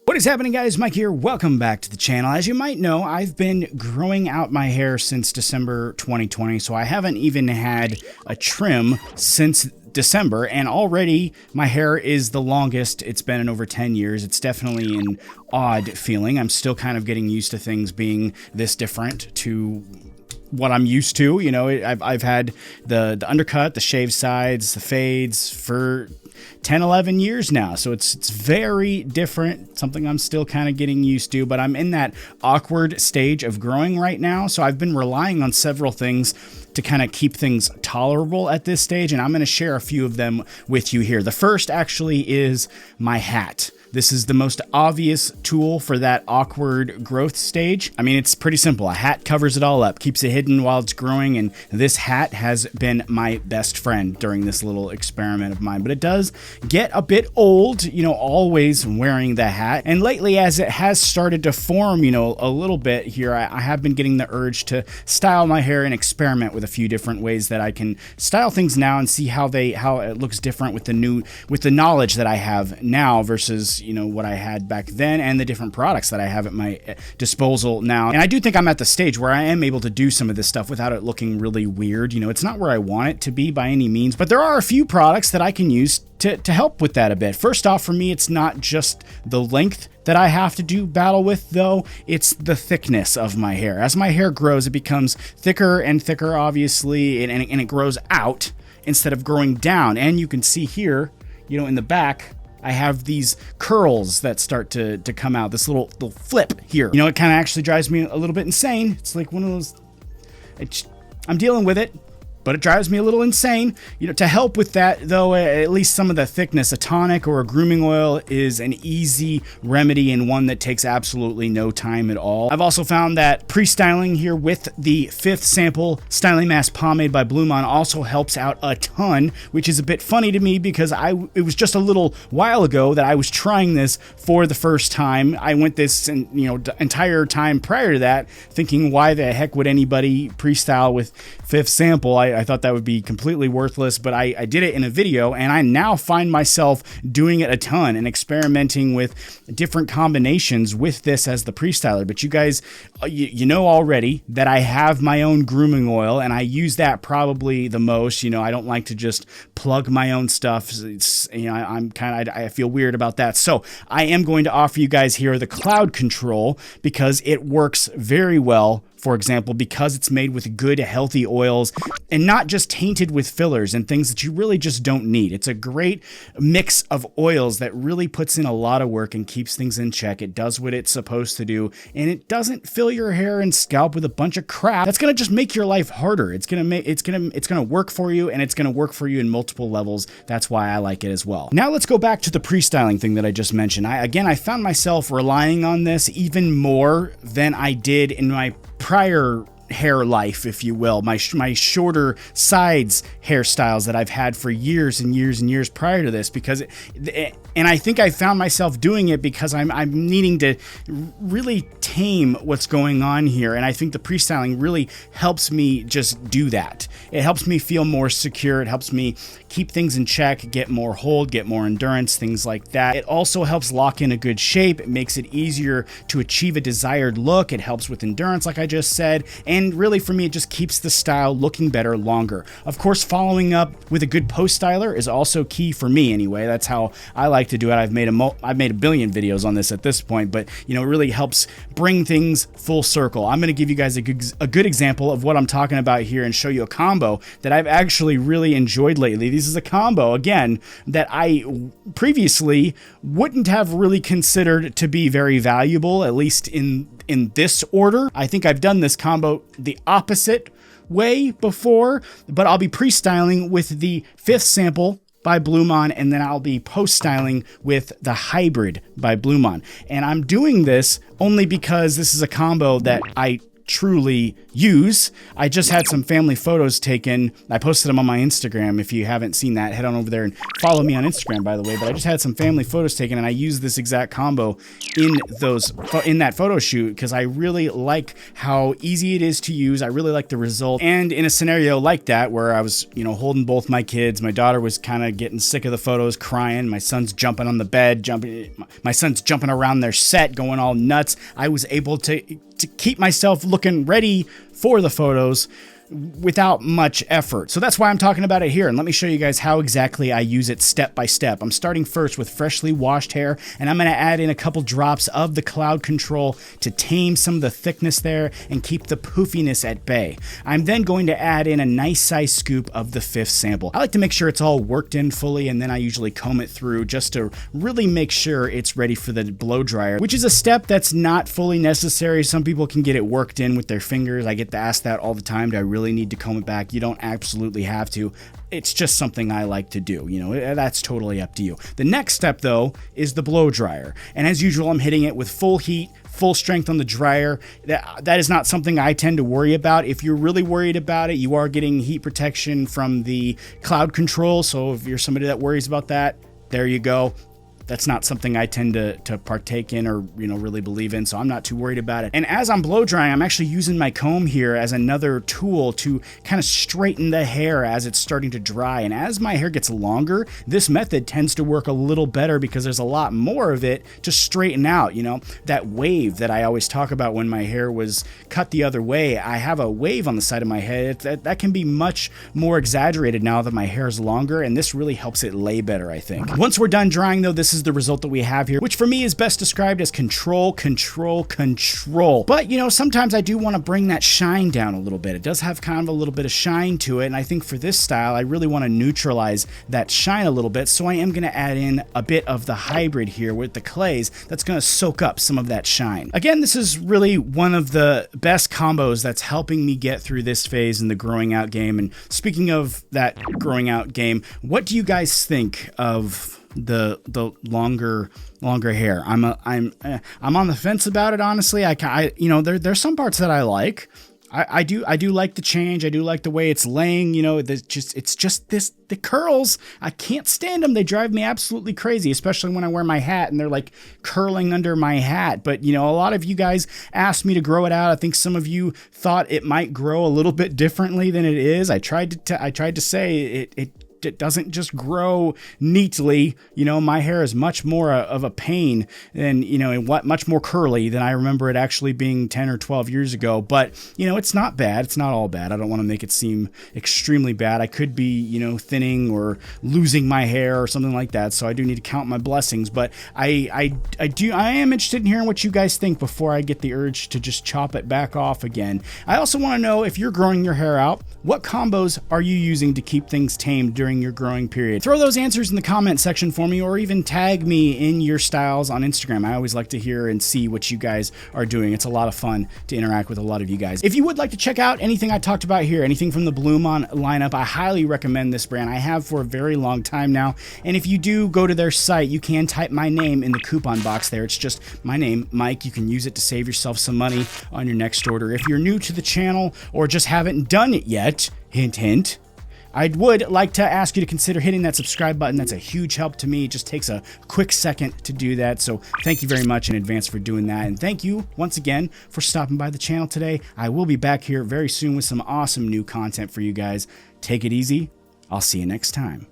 What is happening, guys? Mike here. Welcome back to the channel. As you might know, I've been growing out my hair since December 2020, so I haven't even had a trim since December, and already my hair is the longest it's been in over 10 years. It's definitely an odd feeling. I'm still kind of getting used to things being this different to what I'm used to. You know, I've had the undercut, the shaved sides, the fades for 10, 11 years now. So it's very different, something I'm still kind of getting used to, but I'm in that awkward stage of growing right now. So I've been relying on several things to kind of keep things tolerable at this stage, and I'm going to share a few of them with you here. The first actually is my hat. This is the most obvious tool for that awkward growth stage. I mean, it's pretty simple. A hat covers it all up, keeps it hidden while it's growing, and this hat has been my best friend during this little experiment of mine. But it does get a bit old, you know, always wearing the hat. And lately, as it has started to form, you know, a little bit here, I have been getting the urge to style my hair and experiment with a few different ways that I can style things now and see how it looks different with the knowledge that I have now versus, you know, what I had back then and the different products that I have at my disposal now. And I do think I'm at the stage where I am able to do some of this stuff without it looking really weird. You know, it's not where I want it to be by any means, but there are a few products that I can use to help with that a bit. First off, for me, it's not just the length that I have to do battle with, though. It's the thickness of my hair. As my hair grows, it becomes thicker and thicker, obviously, and it grows out instead of growing down. And you can see here, you know, in the back, I have these curls that start to come out, this little flip here. You know, it kind of actually drives me a little bit insane. It's like one of those, I'm dealing with it, but it drives me a little insane. You know, to help with that, though, at least some of the thickness, a tonic or a grooming oil is an easy remedy and one that takes absolutely no time at all. I've also found that pre-styling here with the 5th sample styling mask pomade by Blumaan also helps out a ton, which is a bit funny to me because it was just a little while ago that I was trying this for the first time. I went this, and you know, the entire time prior to that thinking, why the heck would anybody pre-style with 5th sample? I thought that would be completely worthless, but I did it in a video, and I now find myself doing it a ton and experimenting with different combinations with this as the pre-styler. But you guys, you know already that I have my own grooming oil, and I use that probably the most. You know, I don't like to just plug my own stuff. It's, you know, I feel weird about that. So I am going to offer you guys here the cloud control because it works very well. For example, because it's made with good, healthy oils and not just tainted with fillers and things that you really just don't need. It's a great mix of oils that really puts in a lot of work and keeps things in check. It does what it's supposed to do, and it doesn't fill your hair and scalp with a bunch of crap that's gonna just make your life harder. It's gonna work for you, and it's gonna work for you in multiple levels. That's why I like it as well. Now let's go back to the pre-styling thing that I just mentioned. I found myself relying on this even more than I did in my prior hair life, if you will, my shorter sides hairstyles that I've had for years and years and years prior to this, because and I think I found myself doing it because I'm needing to really tame what's going on here, and I think the pre-styling really helps me just do that. It helps me feel more secure. It helps me keep things in check, get more hold, get more endurance, things like that. It also helps lock in a good shape. It makes it easier to achieve a desired look. It helps with endurance, like I just said, and really for me, it just keeps the style looking better longer. Of course, following up with a good post styler is also key for me anyway. That's how I like to do it. I've made a billion videos on this at this point, but you know, it really helps bring things full circle. I'm going to give you guys a good example of what I'm talking about here and show you a combo that I've actually really enjoyed lately. This is a combo, again, that I previously wouldn't have really considered to be very valuable, at least in this order. I think I've done this combo the opposite way before, but I'll be pre-styling with the 5th sample by Blumaan, and then I'll be post-styling with the hybrid by Blumaan. And I'm doing this only because this is a combo that I truly use. I just had some family photos taken. I posted them on my Instagram. If you haven't seen that, head on over there and follow me on Instagram, by the way. But I just had some family photos taken, and I used this exact combo in that photo shoot because I really like how easy it is to use. I really like the result. And in a scenario like that, where I was, holding both my kids, my daughter was kind of getting sick of the photos, crying. My son's jumping on the bed, my son's jumping around their set, going all nuts. I was able to keep myself looking ready for the photos without much effort. So that's why I'm talking about it here. And let me show you guys how exactly I use it step by step. I'm starting first with freshly washed hair, and I'm going to add in a couple drops of the cloud control to tame some of the thickness there and keep the poofiness at bay. I'm then going to add in a nice size scoop of the 5th sample. I like to make sure it's all worked in fully, and then I usually comb it through just to really make sure it's ready for the blow dryer, which is a step that's not fully necessary. Some people can get it worked in with their fingers. I get asked that all the time. Do I really need to comb it back? You don't absolutely have to. It's just something I like to do. That's totally up to you. The next step, though, is the blow dryer. And as usual, I'm hitting it with full heat, full strength on the dryer. That is not something I tend to worry about. If you're really worried about it, you are getting heat protection from the cloud control. So if you're somebody that worries about that, there you go. That's not something I tend to partake in or, really believe in, so I'm not too worried about it. And as I'm blow drying, I'm actually using my comb here as another tool to kind of straighten the hair as it's starting to dry. And as my hair gets longer, this method tends to work a little better because there's a lot more of it to straighten out. That wave that I always talk about when my hair was cut the other way, I have a wave on the side of my head. That can be much more exaggerated now that my hair is longer, and this really helps it lay better, I think. Once we're done drying, though, this is the result that we have here, which for me is best described as control. But, sometimes I do want to bring that shine down a little bit. It does have kind of a little bit of shine to it, and I think for this style, I really want to neutralize that shine a little bit, so I am going to add in a bit of the hybrid here with the clays that's going to soak up some of that shine. Again, this is really one of the best combos that's helping me get through this phase in the growing out game. And speaking of that growing out game, what do you guys think of the longer hair? I'm on the fence about it, honestly. There's some parts that I like. I do like the change. I do like the way it's laying. The curls. I can't stand them. They drive me absolutely crazy, especially when I wear my hat and they're like curling under my hat. But a lot of you guys asked me to grow it out. I think some of you thought it might grow a little bit differently than it is. I tried to say it doesn't just grow neatly. My hair is much more of a pain than, much more curly than I remember it actually being 10 or 12 years ago. But, it's not bad. It's not all bad. I don't want to make it seem extremely bad. I could be, thinning or losing my hair or something like that. So I do need to count my blessings. But I am interested in hearing what you guys think before I get the urge to just chop it back off again. I also want to know, if you're growing your hair out, what combos are you using to keep things tamed during your growing period? Throw those answers in the comment section for me, or even tag me in your styles on Instagram. I always like to hear and see what you guys are doing. It's a lot of fun to interact with a lot of you guys. If you would like to check out anything I talked about here, anything from the Blumaan lineup, I highly recommend this brand. I have for a very long time now. And if you do go to their site, you can type my name in the coupon box there. It's just my name, Mike. You can use it to save yourself some money on your next order. If you're new to the channel or just haven't done it yet, hint, hint, I would like to ask you to consider hitting that subscribe button. That's a huge help to me. It just takes a quick second to do that. So thank you very much in advance for doing that. And thank you once again for stopping by the channel today. I will be back here very soon with some awesome new content for you guys. Take it easy. I'll see you next time.